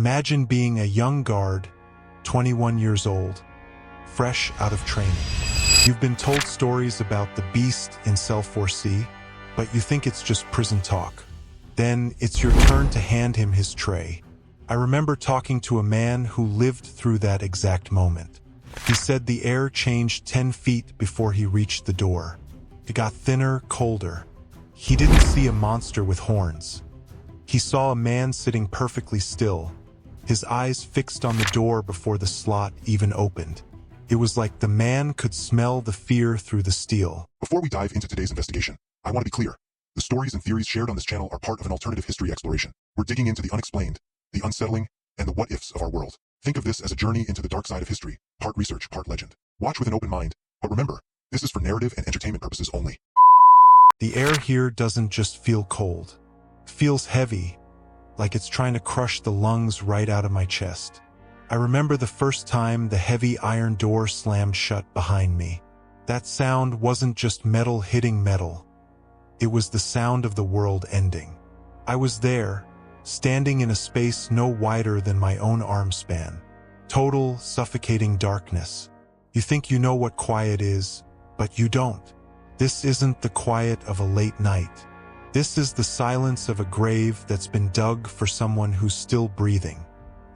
Imagine being a young guard, 21 years old, fresh out of training. You've been told stories about the beast in Cell 4C, but you think it's just prison talk. Then it's your turn to hand him his tray. I remember talking to a man who lived through that exact moment. He said the air changed 10 feet before he reached the door. It got thinner, colder. He didn't see a monster with horns. He saw a man sitting perfectly still, his eyes fixed on the door before the slot even opened. It was like the man could smell the fear through the steel. Before we dive into today's investigation, I want to be clear. The stories and theories shared on this channel are part of an alternative history exploration. We're digging into the unexplained, the unsettling, and the what-ifs of our world. Think of this as a journey into the dark side of history, part research, part legend. Watch with an open mind, but remember, this is for narrative and entertainment purposes only. The air here doesn't just feel cold. It feels heavy, like it's trying to crush the lungs right out of my chest. I remember the first time the heavy iron door slammed shut behind me. That sound wasn't just metal hitting metal. It was the sound of the world ending. I was there, standing in a space no wider than my own arm span. Total, suffocating darkness. You think you know what quiet is, but you don't. This isn't the quiet of a late night. This is the silence of a grave that's been dug for someone who's still breathing.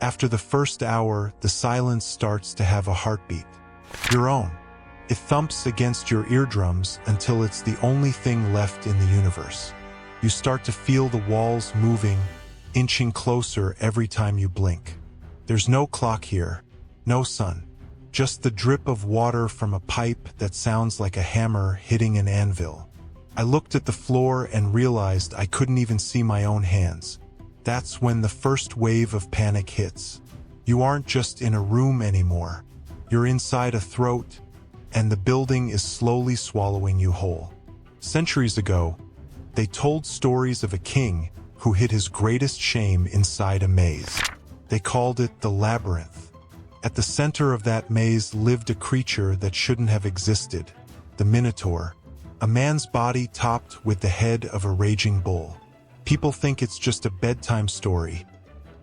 After the first hour, the silence starts to have a heartbeat. Your own. It thumps against your eardrums until it's the only thing left in the universe. You start to feel the walls moving, inching closer every time you blink. There's no clock here, no sun. Just the drip of water from a pipe that sounds like a hammer hitting an anvil. I looked at the floor and realized I couldn't even see my own hands. That's when the first wave of panic hits. You aren't just in a room anymore. You're inside a throat, and the building is slowly swallowing you whole. Centuries ago, they told stories of a king who hid his greatest shame inside a maze. They called it the labyrinth. At the center of that maze lived a creature that shouldn't have existed, the Minotaur, a man's body topped with the head of a raging bull. People think it's just a bedtime story,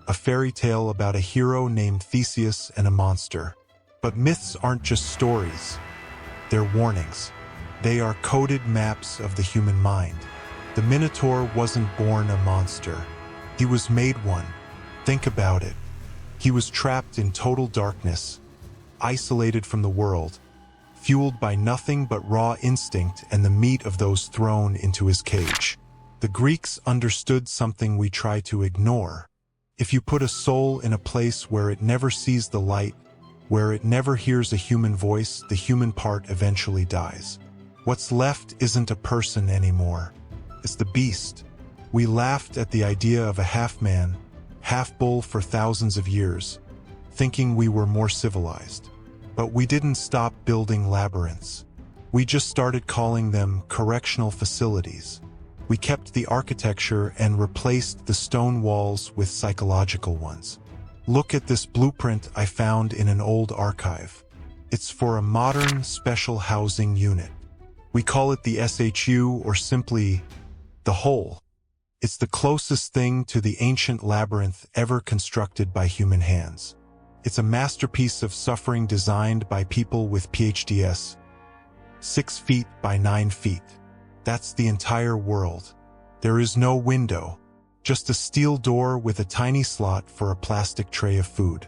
a fairy tale about a hero named Theseus and a monster. But myths aren't just stories. They're warnings. They are coded maps of the human mind. The Minotaur wasn't born a monster. He was made one. Think about it. He was trapped in total darkness, isolated from the world, fueled by nothing but raw instinct and the meat of those thrown into his cage. The Greeks understood something we try to ignore. If you put a soul in a place where it never sees the light, where it never hears a human voice, the human part eventually dies. What's left isn't a person anymore. It's the beast. We laughed at the idea of a half-man, half-bull for thousands of years, thinking we were more civilized. But we didn't stop building labyrinths. We just started calling them correctional facilities. We kept the architecture and replaced the stone walls with psychological ones. Look at this blueprint I found in an old archive. It's for a modern special housing unit. We call it the SHU, or simply the hole. It's the closest thing to the ancient labyrinth ever constructed by human hands. It's a masterpiece of suffering designed by people with PhDs. 6 feet by 9 feet. That's the entire world. There is no window, just a steel door with a tiny slot for a plastic tray of food.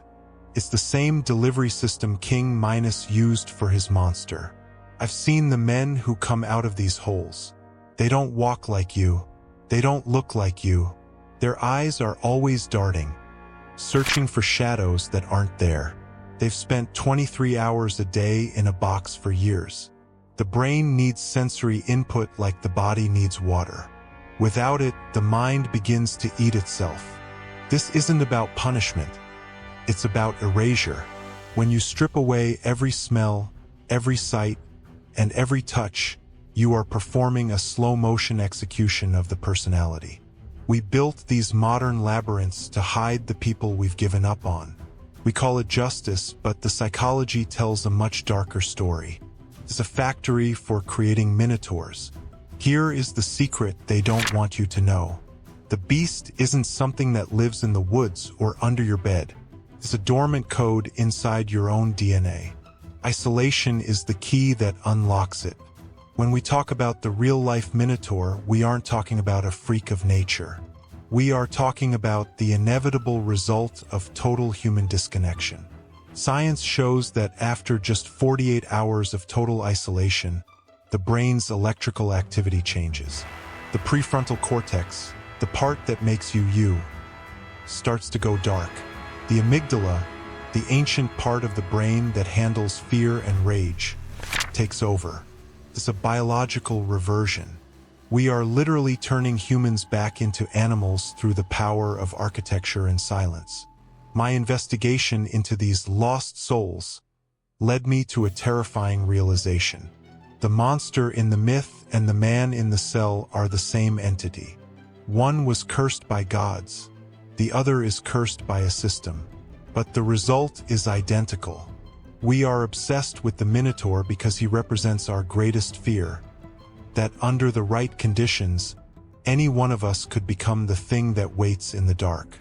It's the same delivery system King Minos used for his monster. I've seen the men who come out of these holes. They don't walk like you. They don't look like you. Their eyes are always darting, searching for shadows that aren't there. They've spent 23 hours a day in a box for years. The brain needs sensory input like the body needs water. Without it, the mind begins to eat itself. This isn't about punishment. It's about erasure. When you strip away every smell, every sight, and every touch, you are performing a slow-motion execution of the personality. We built these modern labyrinths to hide the people we've given up on. We call it justice, but the psychology tells a much darker story. It's a factory for creating minotaurs. Here is the secret they don't want you to know. The beast isn't something that lives in the woods or under your bed. It's a dormant code inside your own DNA. Isolation is the key that unlocks it. When we talk about the real-life Minotaur, we aren't talking about a freak of nature. We are talking about the inevitable result of total human disconnection. Science shows that after just 48 hours of total isolation, the brain's electrical activity changes. The prefrontal cortex, the part that makes you you, starts to go dark. The amygdala, the ancient part of the brain that handles fear and rage, takes over. It's a biological reversion. We are literally turning humans back into animals through the power of architecture and silence. My investigation into these lost souls led me to a terrifying realization. The monster in the myth and the man in the cell are the same entity. One was cursed by gods, the other is cursed by a system. But the result is identical. We are obsessed with the Minotaur because he represents our greatest fear, that under the right conditions, any one of us could become the thing that waits in the dark.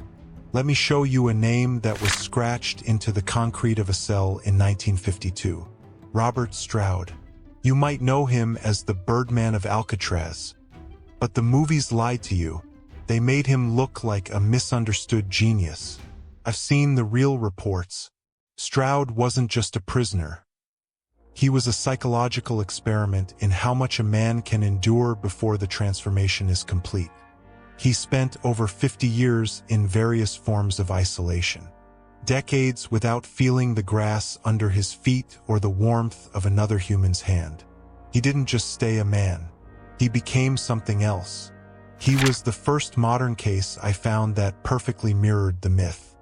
Let me show you a name that was scratched into the concrete of a cell in 1952. Robert Stroud. You might know him as the Birdman of Alcatraz, but the movies lied to you. They made him look like a misunderstood genius. I've seen the real reports. Stroud wasn't just a prisoner. He was a psychological experiment in how much a man can endure before the transformation is complete. He spent over 50 years in various forms of isolation. Decades without feeling the grass under his feet or the warmth of another human's hand. He didn't just stay a man. He became something else. He was the first modern case I found that perfectly mirrored the myth.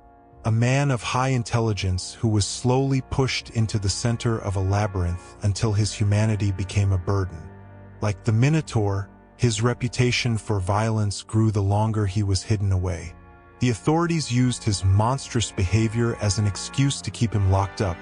A man of high intelligence who was slowly pushed into the center of a labyrinth until his humanity became a burden. Like the Minotaur, his reputation for violence grew the longer he was hidden away. The authorities used his monstrous behavior as an excuse to keep him locked up,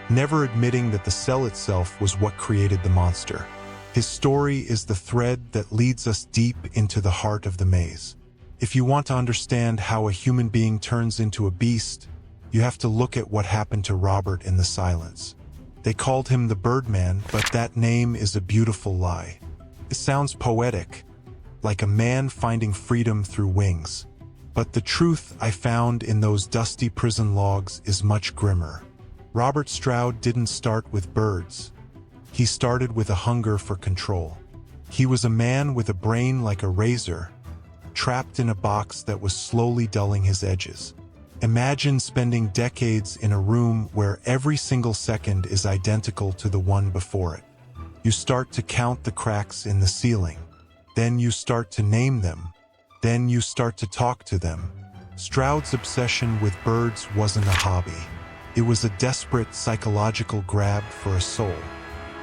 never admitting that the cell itself was what created the monster. His story is the thread that leads us deep into the heart of the maze. If you want to understand how a human being turns into a beast, you have to look at what happened to Robert in the silence. They called him the Birdman, but that name is a beautiful lie. It sounds poetic, like a man finding freedom through wings. But the truth I found in those dusty prison logs is much grimmer. Robert Stroud didn't start with birds. He started with a hunger for control. He was a man with a brain like a razor, trapped in a box that was slowly dulling his edges. Imagine spending decades in a room where every single second is identical to the one before it. You start to count the cracks in the ceiling. Then you start to name them. Then you start to talk to them. Stroud's obsession with birds wasn't a hobby. It was a desperate psychological grab for a soul.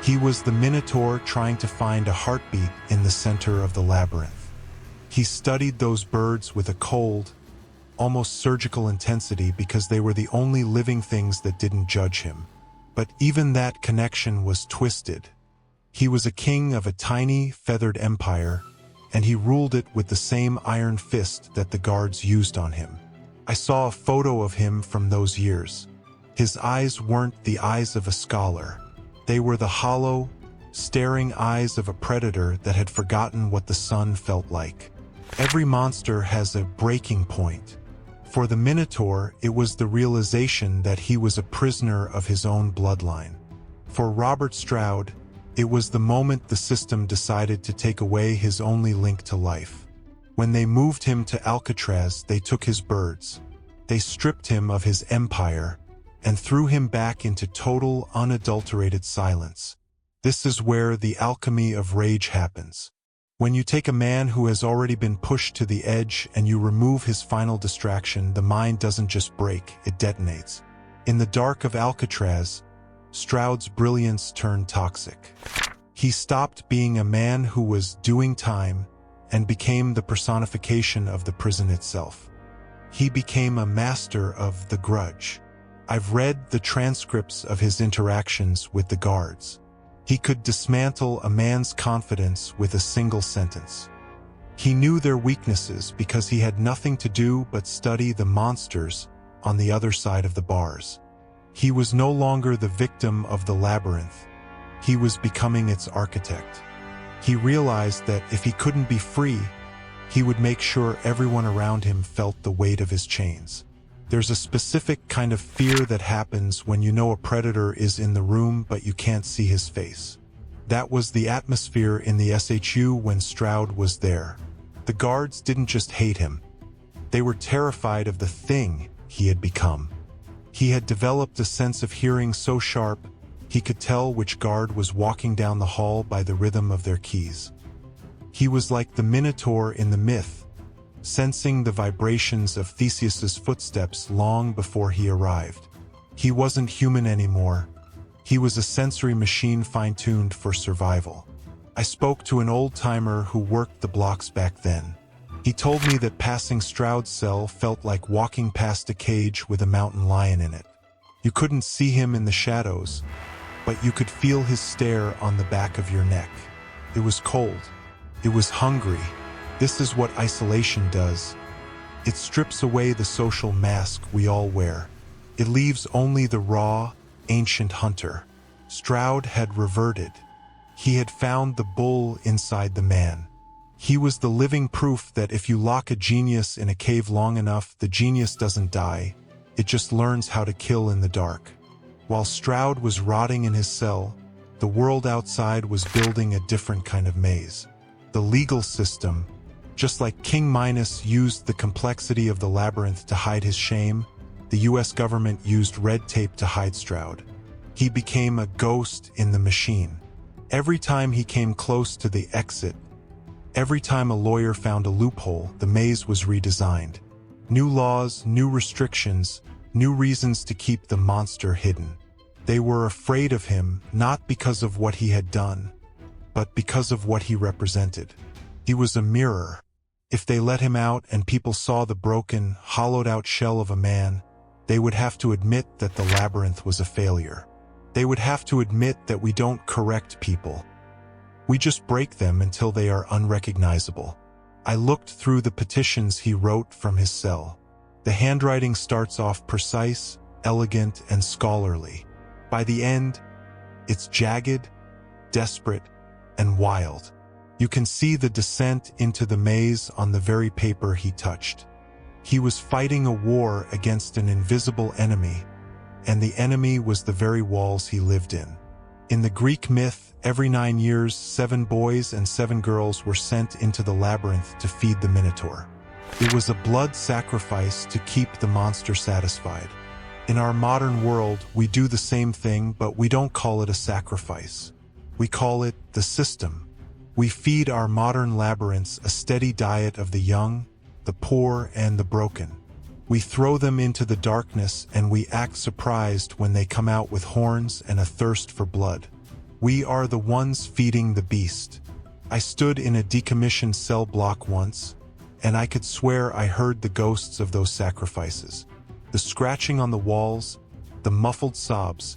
He was the Minotaur trying to find a heartbeat in the center of the labyrinth. He studied those birds with a cold, almost surgical intensity because they were the only living things that didn't judge him. But even that connection was twisted. He was a king of a tiny, feathered empire, and he ruled it with the same iron fist that the guards used on him. I saw a photo of him from those years. His eyes weren't the eyes of a scholar. They were the hollow, staring eyes of a predator that had forgotten what the sun felt like. Every monster has a breaking point. For the Minotaur, it was the realization that he was a prisoner of his own bloodline. For Robert Stroud, it was the moment the system decided to take away his only link to life. When they moved him to Alcatraz, they took his birds. They stripped him of his empire and threw him back into total, unadulterated silence. This is where the alchemy of rage happens. When you take a man who has already been pushed to the edge and you remove his final distraction, the mind doesn't just break, it detonates. In the dark of Alcatraz, Stroud's brilliance turned toxic. He stopped being a man who was doing time and became the personification of the prison itself. He became a master of the grudge. I've read the transcripts of his interactions with the guards. He could dismantle a man's confidence with a single sentence. He knew their weaknesses because he had nothing to do but study the monsters on the other side of the bars. He was no longer the victim of the labyrinth. He was becoming its architect. He realized that if he couldn't be free, he would make sure everyone around him felt the weight of his chains. There's a specific kind of fear that happens when you know a predator is in the room but you can't see his face. That was the atmosphere in the SHU when Stroud was there. The guards didn't just hate him. They were terrified of the thing he had become. He had developed a sense of hearing so sharp, he could tell which guard was walking down the hall by the rhythm of their keys. He was like the Minotaur in the myth, sensing the vibrations of Theseus's footsteps long before he arrived. He wasn't human anymore. He was a sensory machine fine-tuned for survival. I spoke to an old-timer who worked the blocks back then. He told me that passing Stroud's cell felt like walking past a cage with a mountain lion in it. You couldn't see him in the shadows, but you could feel his stare on the back of your neck. It was cold. It was hungry. This is what isolation does. It strips away the social mask we all wear. It leaves only the raw, ancient hunter. Stroud had reverted. He had found the bull inside the man. He was the living proof that if you lock a genius in a cave long enough, the genius doesn't die. It just learns how to kill in the dark. While Stroud was rotting in his cell, the world outside was building a different kind of maze. The legal system, just like King Minos used the complexity of the labyrinth to hide his shame, the US government used red tape to hide Stroud. He became a ghost in the machine. Every time he came close to the exit, every time a lawyer found a loophole, the maze was redesigned. New laws, new restrictions, new reasons to keep the monster hidden. They were afraid of him, not because of what he had done, but because of what he represented. He was a mirror. If they let him out and people saw the broken, hollowed-out shell of a man, they would have to admit that the labyrinth was a failure. They would have to admit that we don't correct people. We just break them until they are unrecognizable. I looked through the petitions he wrote from his cell. The handwriting starts off precise, elegant, and scholarly. By the end, it's jagged, desperate, and wild. You can see the descent into the maze on the very paper he touched. He was fighting a war against an invisible enemy, and the enemy was the very walls he lived in. In the Greek myth, every 9 years, 7 boys and 7 girls were sent into the labyrinth to feed the Minotaur. It was a blood sacrifice to keep the monster satisfied. In our modern world, we do the same thing, but we don't call it a sacrifice. We call it the system. We feed our modern labyrinths a steady diet of the young, the poor, and the broken. We throw them into the darkness and we act surprised when they come out with horns and a thirst for blood. We are the ones feeding the beast. I stood in a decommissioned cell block once, and I could swear I heard the ghosts of those sacrifices. The scratching on the walls, the muffled sobs,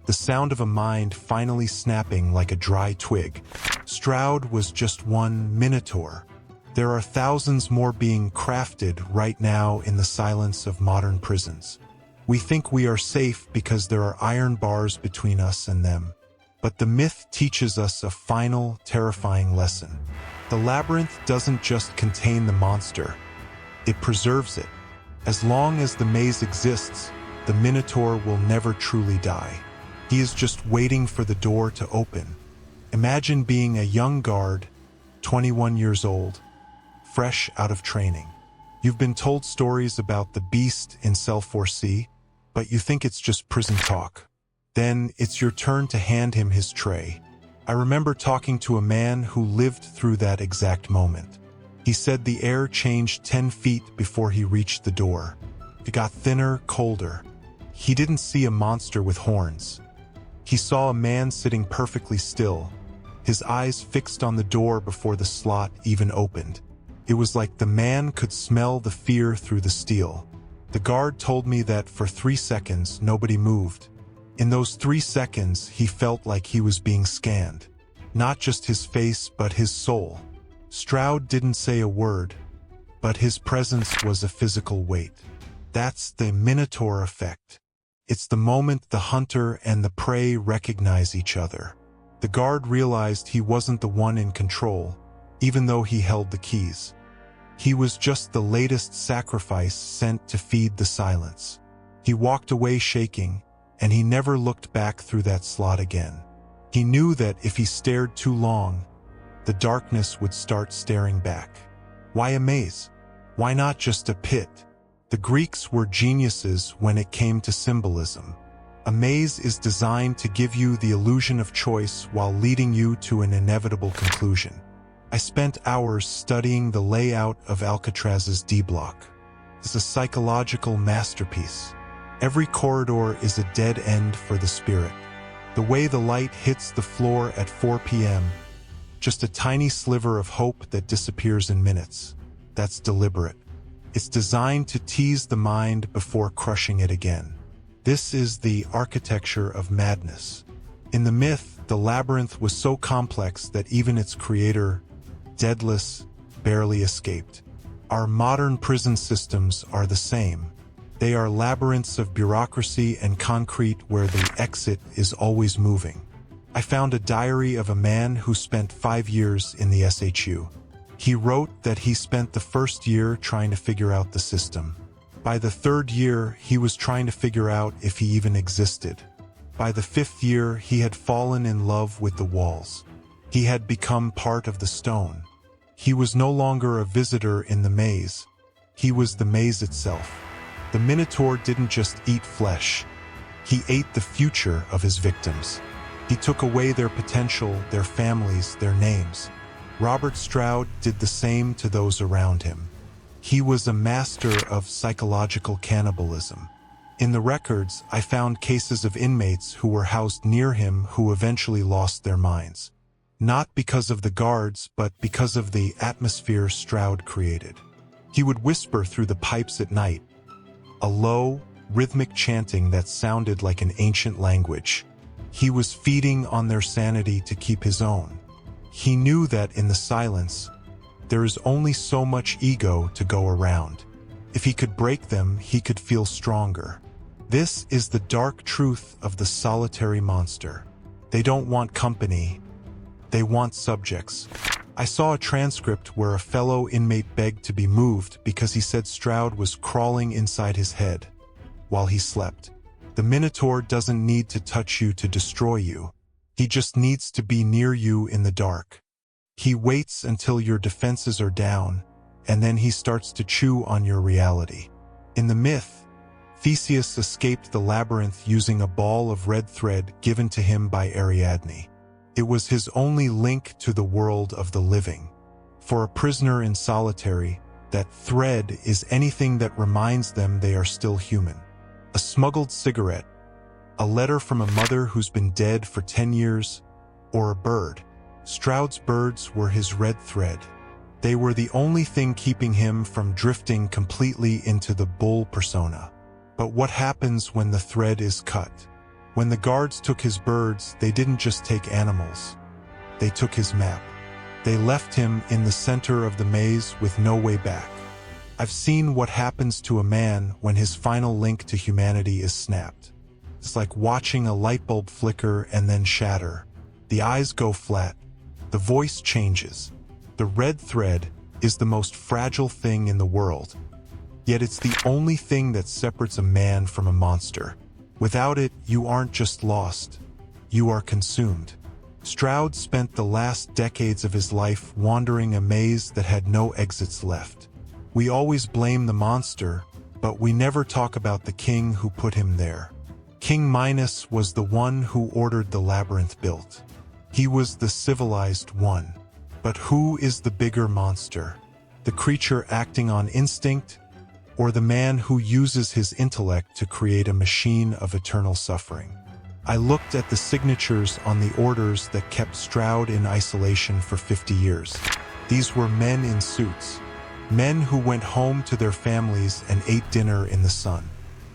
the sound of a mind finally snapping like a dry twig. Stroud was just one Minotaur. There are thousands more being crafted right now in the silence of modern prisons. We think we are safe because there are iron bars between us and them. But the myth teaches us a final, terrifying lesson. The labyrinth doesn't just contain the monster, it preserves it. As long as the maze exists, the Minotaur will never truly die. He is just waiting for the door to open. Imagine being a young guard, 21 years old, fresh out of training. You've been told stories about the beast in Cell 4C, but you think it's just prison talk. Then it's your turn to hand him his tray. I remember talking to a man who lived through that exact moment. He said the air changed 10 feet before he reached the door. It got thinner, colder. He didn't see a monster with horns. He saw a man sitting perfectly still, his eyes fixed on the door before the slot even opened. It was like the man could smell the fear through the steel. The guard told me that for 3 seconds, nobody moved. In those 3 seconds, he felt like he was being scanned. Not just his face, but his soul. Stroud didn't say a word, but his presence was a physical weight. That's the Minotaur effect. It's the moment the hunter and the prey recognize each other. The guard realized he wasn't the one in control, even though he held the keys. He was just the latest sacrifice sent to feed the silence. He walked away shaking, and he never looked back through that slot again. He knew that if he stared too long, the darkness would start staring back. Why a maze? Why not just a pit? The Greeks were geniuses when it came to symbolism. A maze is designed to give you the illusion of choice while leading you to an inevitable conclusion. I spent hours studying the layout of Alcatraz's D-block. It's a psychological masterpiece. Every corridor is a dead end for the spirit. The way the light hits the floor at 4 p.m., just a tiny sliver of hope that disappears in minutes. That's deliberate. It's designed to tease the mind before crushing it again. This is the architecture of madness. In the myth, the labyrinth was so complex that even its creator, Daedalus, barely escaped. Our modern prison systems are the same. They are labyrinths of bureaucracy and concrete where the exit is always moving. I found a diary of a man who spent 5 years in the SHU. He wrote that he spent the first year trying to figure out the system. By the 3rd year, he was trying to figure out if he even existed. By the 5th year, he had fallen in love with the walls. He had become part of the stone. He was no longer a visitor in the maze. He was the maze itself. The Minotaur didn't just eat flesh. He ate the future of his victims. He took away their potential, their families, their names. Robert Stroud did the same to those around him. He was a master of psychological cannibalism. In the records, I found cases of inmates who were housed near him who eventually lost their minds. Not because of the guards, but because of the atmosphere Stroud created. He would whisper through the pipes at night, a low, rhythmic chanting that sounded like an ancient language. He was feeding on their sanity to keep his own. He knew that in the silence, there is only so much ego to go around. If he could break them, he could feel stronger. This is the dark truth of the solitary monster. They don't want company. They want subjects. I saw a transcript where a fellow inmate begged to be moved because he said Stroud was crawling inside his head while he slept. The Minotaur doesn't need to touch you to destroy you. He just needs to be near you in the dark. He waits until your defenses are down, and then he starts to chew on your reality. In the myth, Theseus escaped the labyrinth using a ball of red thread given to him by Ariadne. It was his only link to the world of the living. For a prisoner in solitary, that thread is anything that reminds them they are still human. A smuggled cigarette, a letter from a mother who's been dead for 10 years, or a bird. Stroud's birds were his red thread. They were the only thing keeping him from drifting completely into the bull persona. But what happens when the thread is cut? When the guards took his birds, they didn't just take animals. They took his map. They left him in the center of the maze with no way back. I've seen what happens to a man when his final link to humanity is snapped. It's like watching a light bulb flicker and then shatter. The eyes go flat. The voice changes. The red thread is the most fragile thing in the world. Yet it's the only thing that separates a man from a monster. Without it, you aren't just lost. You are consumed. Stroud spent the last decades of his life wandering a maze that had no exits left. We always blame the monster, but we never talk about the king who put him there. King Minos was the one who ordered the labyrinth built. He was the civilized one. But who is the bigger monster? The creature acting on instinct, or the man who uses his intellect to create a machine of eternal suffering? I looked at the signatures on the orders that kept Stroud in isolation for 50 years. These were men in suits. Men who went home to their families and ate dinner in the sun.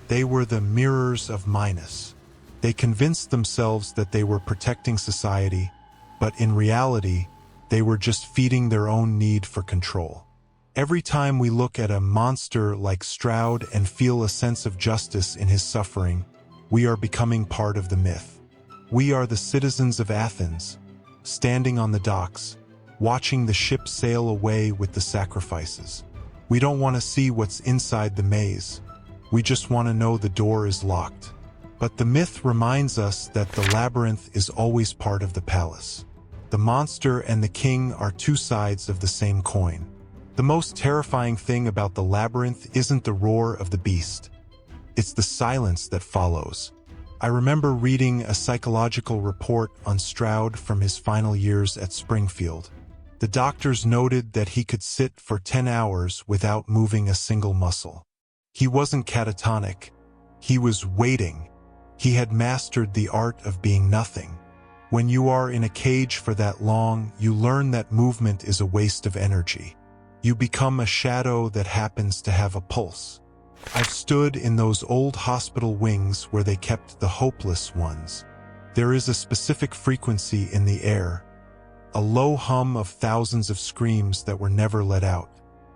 They were the mirrors of Minos. They convinced themselves that they were protecting society, but in reality, They were just feeding their own need for control. Every time we look at a monster like Stroud and feel a sense of justice in his suffering, we are becoming part of the myth. We are the citizens of Athens, standing on the docks, watching the ship sail away with the sacrifices. We don't want to see what's inside the maze. We just want to know the door is locked. But the myth reminds us that the labyrinth is always part of the palace. The monster and the king are two sides of the same coin. The most terrifying thing about the labyrinth isn't the roar of the beast. It's the silence that follows. I remember reading a psychological report on Stroud from his final years at Springfield. The doctors noted that he could sit for 10 hours without moving a single muscle. He wasn't catatonic. He was waiting. He had mastered the art of being nothing. When you are in a cage for that long, you learn that movement is a waste of energy. You become a shadow that happens to have a pulse. I've stood in those old hospital wings where they kept the hopeless ones. There is a specific frequency in the air, a low hum of thousands of screams that were never let out.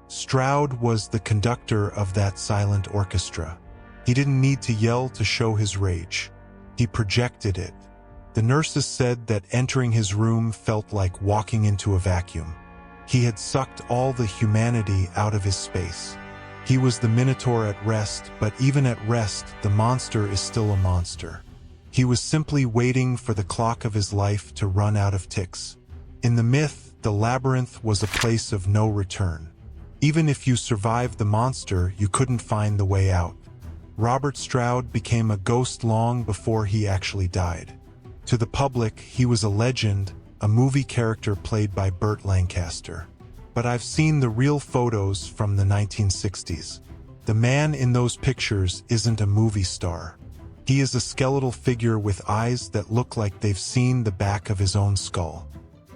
Stroud was the conductor of that silent orchestra. He didn't need to yell to show his rage. He projected it. The nurses said that entering his room felt like walking into a vacuum. He had sucked all the humanity out of his space. He was the Minotaur at rest, but even at rest, the monster is still a monster. He was simply waiting for the clock of his life to run out of ticks. In the myth, the labyrinth was a place of no return. Even if you survived the monster, you couldn't find the way out. Robert Stroud became a ghost long before he actually died. To the public, he was a legend, a movie character played by Burt Lancaster. But I've seen the real photos from the 1960s. The man in those pictures isn't a movie star. He is a skeletal figure with eyes that look like they've seen the back of his own skull.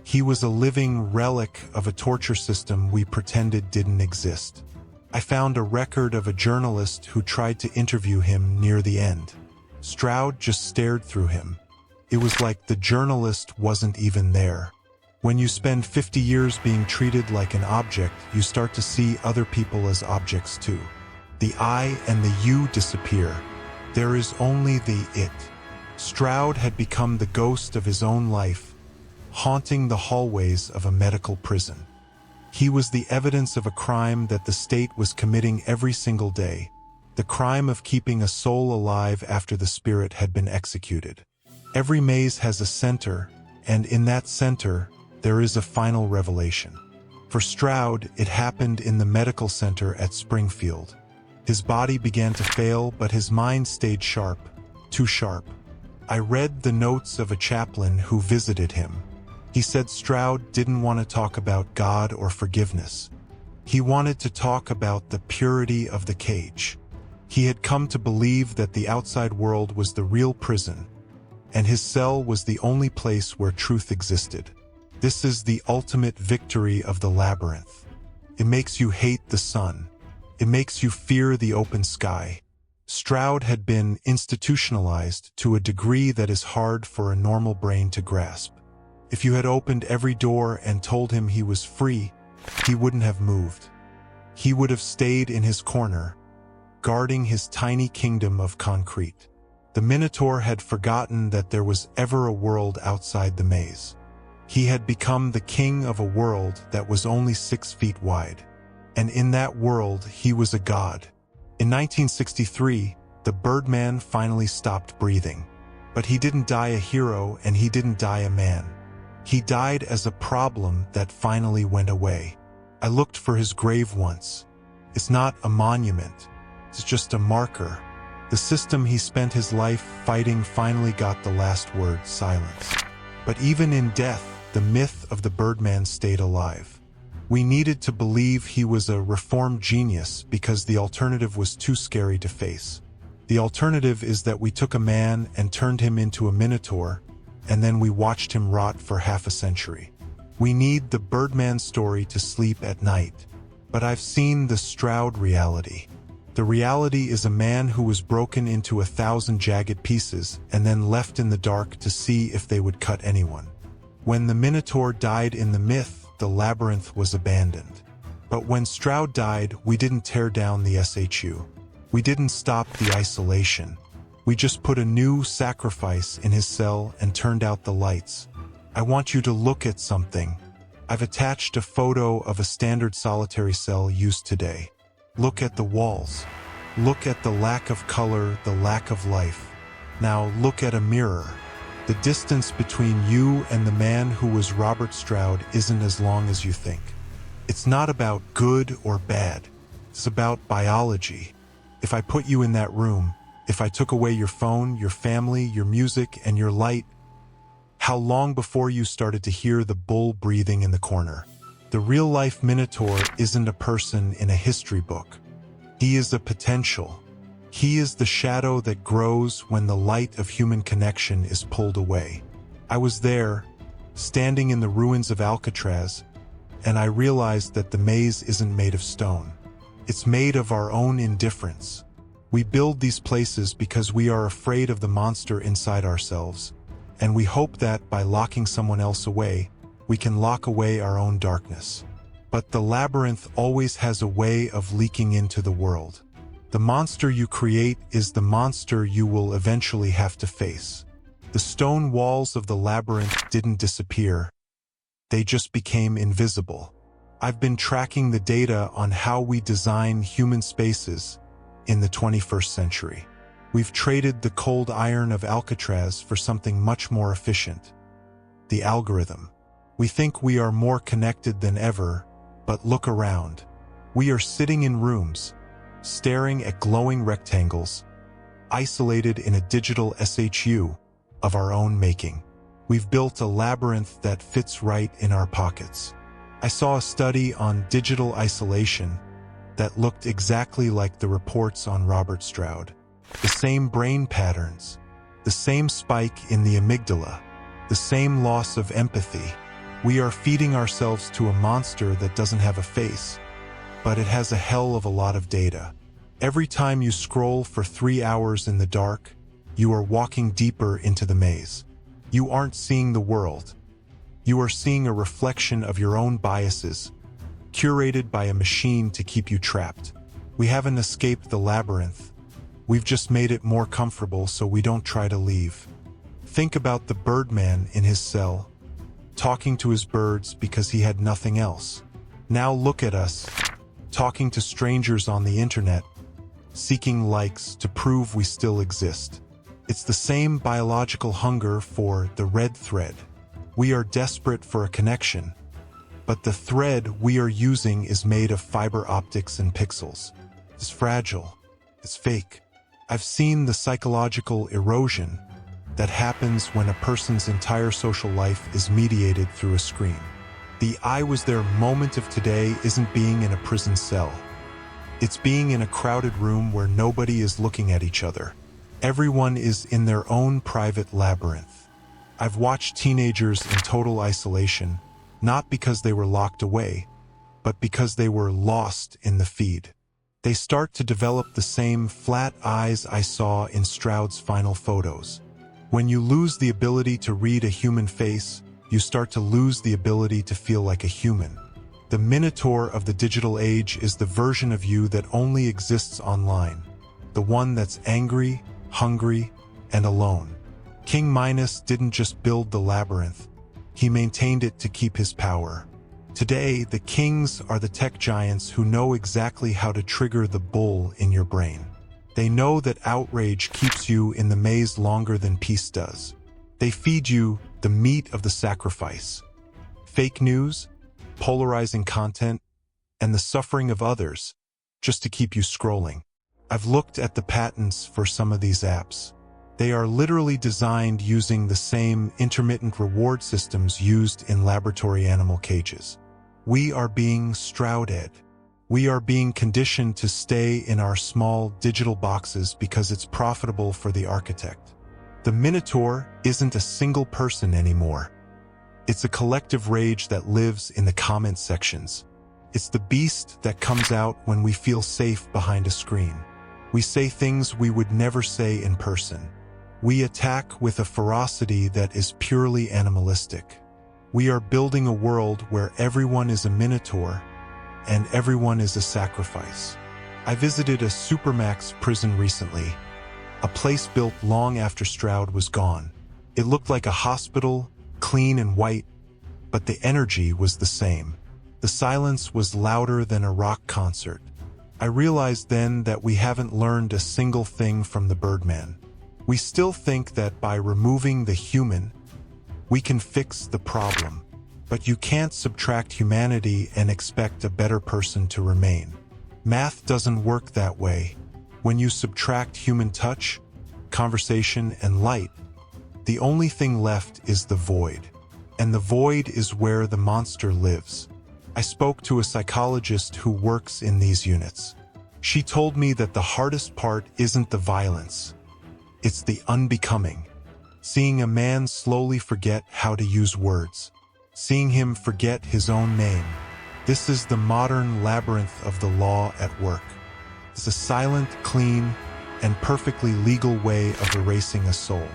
He was a living relic of a torture system we pretended didn't exist. I found a record of a journalist who tried to interview him near the end. Stroud just stared through him. It was like the journalist wasn't even there. When you spend 50 years being treated like an object, you start to see other people as objects too. The I and the you disappear. There is only the it. Stroud had become the ghost of his own life, haunting the hallways of a medical prison. He was the evidence of a crime that the state was committing every single day, the crime of keeping a soul alive after the spirit had been executed. Every maze has a center, and in that center, there is a final revelation. For Stroud, it happened in the medical center at Springfield. His body began to fail, but his mind stayed sharp, too sharp. I read the notes of a chaplain who visited him. He said Stroud didn't want to talk about God or forgiveness. He wanted to talk about the purity of the cage. He had come to believe that the outside world was the real prison, and his cell was the only place where truth existed. This is the ultimate victory of the labyrinth. It makes you hate the sun. It makes you fear the open sky. Stroud had been institutionalized to a degree that is hard for a normal brain to grasp. If you had opened every door and told him he was free, he wouldn't have moved. He would have stayed in his corner, guarding his tiny kingdom of concrete. The Minotaur had forgotten that there was ever a world outside the maze. He had become the king of a world that was only 6 feet wide. And in that world, he was a god. In 1963, the Birdman finally stopped breathing. But he didn't die a hero, and he didn't die a man. He died as a problem that finally went away. I looked for his grave once. It's not a monument. It's just a marker. The system he spent his life fighting finally got the last word, silence. But even in death, the myth of the Birdman stayed alive. We needed to believe he was a reformed genius because the alternative was too scary to face. The alternative is that we took a man and turned him into a Minotaur, and then we watched him rot for half a century. We need the Birdman story to sleep at night. But I've seen the Stroud reality. The reality is a man who was broken into 1,000 jagged pieces and then left in the dark to see if they would cut anyone. When the Minotaur died in the myth, the labyrinth was abandoned. But when Stroud died, we didn't tear down the SHU. We didn't stop the isolation. We just put a new sacrifice in his cell and turned out the lights. I want you to look at something. I've attached a photo of a standard solitary cell used today. Look at the walls. Look at the lack of color, the lack of life. Now look at a mirror. The distance between you and the man who was Robert Stroud isn't as long as you think. It's not about good or bad. It's about biology. If I put you in that room, if I took away your phone, your family, your music, and your light, how long before you started to hear the bull breathing in the corner? The real-life Minotaur isn't a person in a history book. He is a potential. He is the shadow that grows when the light of human connection is pulled away. I was there, standing in the ruins of Alcatraz, and I realized that the maze isn't made of stone. It's made of our own indifference. We build these places because we are afraid of the monster inside ourselves, and we hope that by locking someone else away, we can lock away our own darkness. But the labyrinth always has a way of leaking into the world. The monster you create is the monster you will eventually have to face. The stone walls of the labyrinth didn't disappear. They just became invisible. I've been tracking the data on how we design human spaces in the 21st century. We've traded the cold iron of Alcatraz for something much more efficient. The algorithm. We think we are more connected than ever, but look around. We are sitting in rooms, staring at glowing rectangles, isolated in a digital SHU of our own making. We've built a labyrinth that fits right in our pockets. I saw a study on digital isolation that looked exactly like the reports on Robert Stroud. The same brain patterns, the same spike in the amygdala, the same loss of empathy. We are feeding ourselves to a monster that doesn't have a face, but it has a hell of a lot of data. Every time you scroll for 3 hours in the dark, you are walking deeper into the maze. You aren't seeing the world. You are seeing a reflection of your own biases, curated by a machine to keep you trapped. We haven't escaped the labyrinth. We've just made it more comfortable so we don't try to leave. Think about the Birdman in his cell, talking to his birds because he had nothing else. Now look at us, talking to strangers on the internet, seeking likes to prove we still exist. It's the same biological hunger for the red thread. We are desperate for a connection, but the thread we are using is made of fiber optics and pixels. It's fragile. It's fake. I've seen the psychological erosion that happens when a person's entire social life is mediated through a screen. The I was there moment of today isn't being in a prison cell. It's being in a crowded room where nobody is looking at each other. Everyone is in their own private labyrinth. I've watched teenagers in total isolation, not because they were locked away, but because they were lost in the feed. They start to develop the same flat eyes I saw in Stroud's final photos. When you lose the ability to read a human face, you start to lose the ability to feel like a human. The Minotaur of the digital age is the version of you that only exists online, the one that's angry, hungry, and alone. King Minos didn't just build the labyrinth, he maintained it to keep his power. Today, the kings are the tech giants who know exactly how to trigger the bull in your brain. They know that outrage keeps you in the maze longer than peace does. They feed you the meat of the sacrifice. Fake news, polarizing content, and the suffering of others, just to keep you scrolling. I've looked at the patents for some of these apps. They are literally designed using the same intermittent reward systems used in laboratory animal cages. We are being Strouded. We are being conditioned to stay in our small digital boxes because it's profitable for the architect. The Minotaur isn't a single person anymore. It's a collective rage that lives in the comment sections. It's the beast that comes out when we feel safe behind a screen. We say things we would never say in person. We attack with a ferocity that is purely animalistic. We are building a world where everyone is a minotaur and everyone is a sacrifice. I visited a supermax prison recently, a place built long after Stroud was gone. It looked like a hospital, clean and white, but the energy was the same. The silence was louder than a rock concert. I realized then that we haven't learned a single thing from the Birdman. We still think that by removing the human, we can fix the problem. But you can't subtract humanity and expect a better person to remain. Math doesn't work that way. When you subtract human touch, conversation, and light, the only thing left is the void. And the void is where the monster lives. I spoke to a psychologist who works in these units. She told me that the hardest part isn't the violence. It's the unbecoming. Seeing a man slowly forget how to use words. Seeing him forget his own name. This is the modern labyrinth of the law at work. It's a silent, clean, and perfectly legal way of erasing a soul.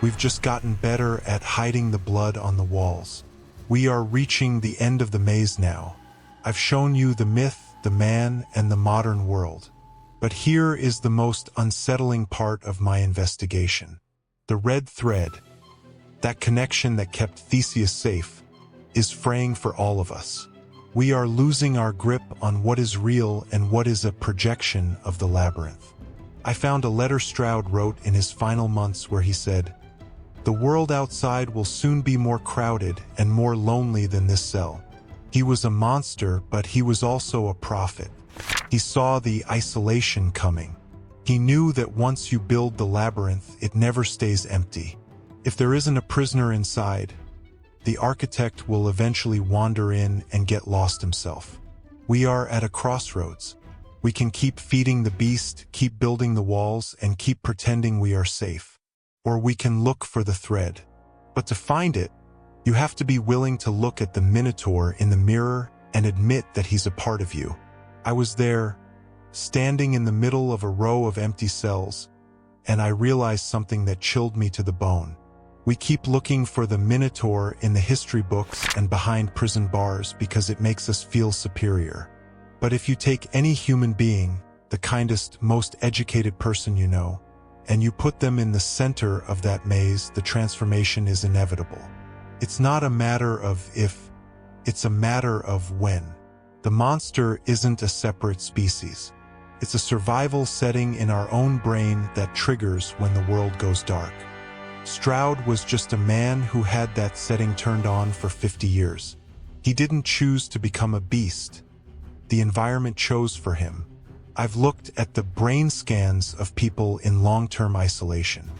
We've just gotten better at hiding the blood on the walls. We are reaching the end of the maze now. I've shown you the myth, the man, and the modern world. But here is the most unsettling part of my investigation. The red thread, that connection that kept Theseus safe, is fraying for all of us. We are losing our grip on what is real and what is a projection of the labyrinth. I found a letter Stroud wrote in his final months where he said, "The world outside will soon be more crowded and more lonely than this cell." He was a monster, but he was also a prophet. He saw the isolation coming. He knew that once you build the labyrinth, it never stays empty. If there isn't a prisoner inside, the architect will eventually wander in and get lost himself. We are at a crossroads. We can keep feeding the beast, keep building the walls, and keep pretending we are safe. Or we can look for the thread. But to find it, you have to be willing to look at the Minotaur in the mirror and admit that he's a part of you. I was there, standing in the middle of a row of empty cells, and I realized something that chilled me to the bone. We keep looking for the Minotaur in the history books and behind prison bars because it makes us feel superior. But if you take any human being, the kindest, most educated person you know, and you put them in the center of that maze, the transformation is inevitable. It's not a matter of if, it's a matter of when. The monster isn't a separate species. It's a survival setting in our own brain that triggers when the world goes dark. Stroud was just a man who had that setting turned on for 50 years. He didn't choose to become a beast. The environment chose for him. I've looked at the brain scans of people in long-term isolation.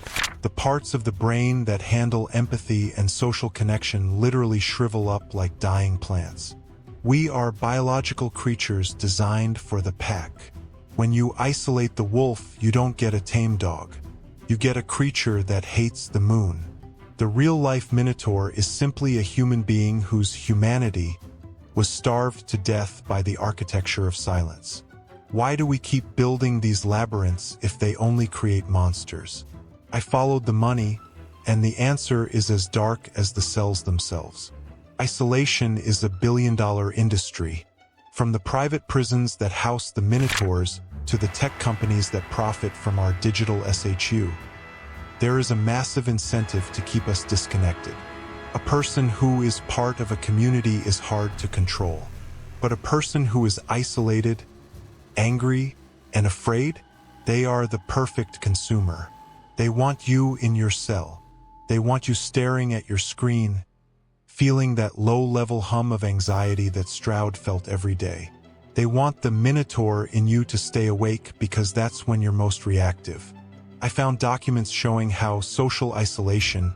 The parts of the brain that handle empathy and social connection literally shrivel up like dying plants. We are biological creatures designed for the pack. When you isolate the wolf, you don't get a tame dog. You get a creature that hates the moon. The real-life Minotaur is simply a human being whose humanity was starved to death by the architecture of silence. Why do we keep building these labyrinths if they only create monsters? I followed the money, and the answer is as dark as the cells themselves. Isolation is a billion-dollar industry. From the private prisons that house the Minotaurs to the tech companies that profit from our digital SHU, there is a massive incentive to keep us disconnected. A person who is part of a community is hard to control. But a person who is isolated, angry, and afraid, they are the perfect consumer. They want you in your cell. They want you staring at your screen, feeling that low-level hum of anxiety that Stroud felt every day. They want the Minotaur in you to stay awake because that's when you're most reactive. I found documents showing how social isolation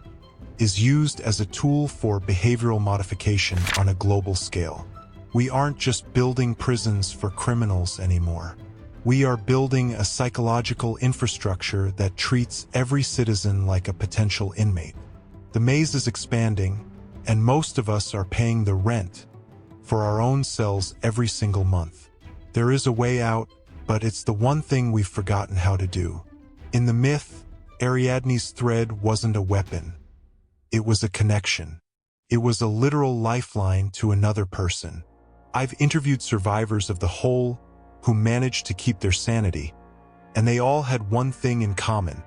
is used as a tool for behavioral modification on a global scale. We aren't just building prisons for criminals anymore. We are building a psychological infrastructure that treats every citizen like a potential inmate. The maze is expanding, and most of us are paying the rent for our own cells every single month. There is a way out, but it's the one thing we've forgotten how to do. In the myth, Ariadne's thread wasn't a weapon. It was a connection. It was a literal lifeline to another person. I've interviewed survivors of the hole who managed to keep their sanity, and they all had one thing in common: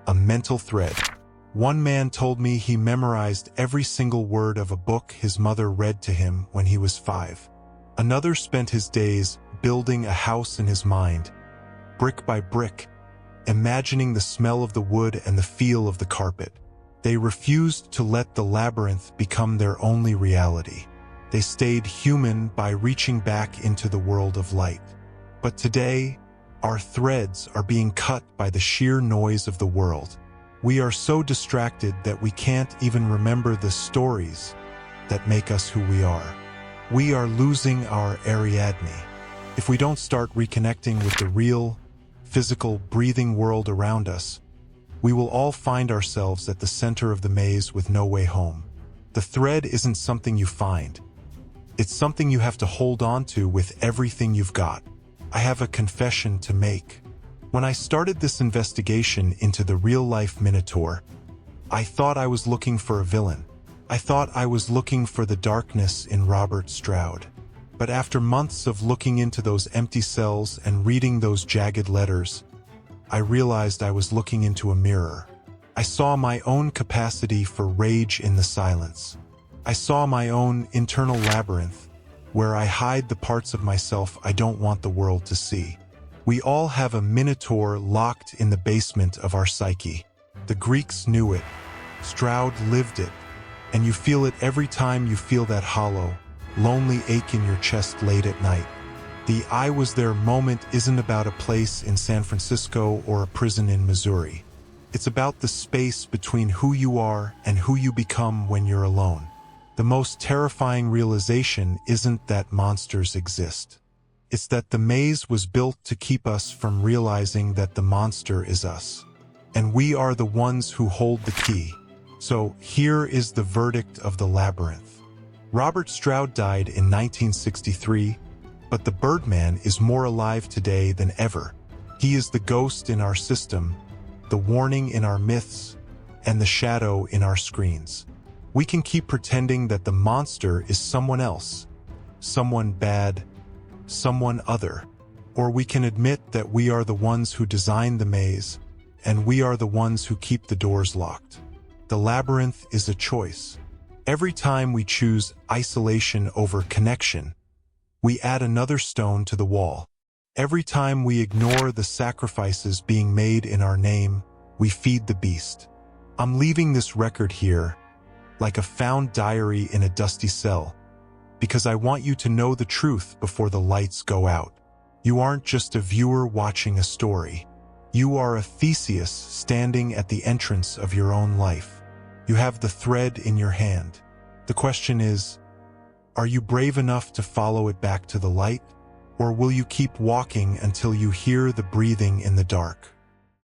a mental thread. One man told me he memorized every single word of a book his mother read to him when he was 5. Another spent his days building a house in his mind, brick by brick, imagining the smell of the wood and the feel of the carpet. They refused to let the labyrinth become their only reality. They stayed human by reaching back into the world of light. But today, our threads are being cut by the sheer noise of the world. We are so distracted that we can't even remember the stories that make us who we are. We are losing our Ariadne. If we don't start reconnecting with the real, physical, breathing world around us, we will all find ourselves at the center of the maze with no way home. The thread isn't something you find. It's something you have to hold on to with everything you've got. I have a confession to make. When I started this investigation into the real-life Minotaur, I thought I was looking for a villain. I thought I was looking for the darkness in Robert Stroud. But after months of looking into those empty cells and reading those jagged letters, I realized I was looking into a mirror. I saw my own capacity for rage in the silence. I saw my own internal labyrinth, where I hide the parts of myself I don't want the world to see. We all have a Minotaur locked in the basement of our psyche. The Greeks knew it. Stroud lived it. And you feel it every time you feel that hollow, lonely ache in your chest late at night. The "I was there" moment isn't about a place in San Francisco or a prison in Missouri. It's about the space between who you are and who you become when you're alone. The most terrifying realization isn't that monsters exist. It's that the maze was built to keep us from realizing that the monster is us. And we are the ones who hold the key. So here is the verdict of the labyrinth. Robert Stroud died in 1963, but the Birdman is more alive today than ever. He is the ghost in our system, the warning in our myths, and the shadow in our screens. We can keep pretending that the monster is someone else, someone bad, someone other. Or we can admit that we are the ones who designed the maze, and we are the ones who keep the doors locked. The labyrinth is a choice. Every time we choose isolation over connection, we add another stone to the wall. Every time we ignore the sacrifices being made in our name, we feed the beast. I'm leaving this record here, like a found diary in a dusty cell, because I want you to know the truth before the lights go out. You aren't just a viewer watching a story. You are a Theseus standing at the entrance of your own life. You have the thread in your hand. The question is, are you brave enough to follow it back to the light? Or will you keep walking until you hear the breathing in the dark?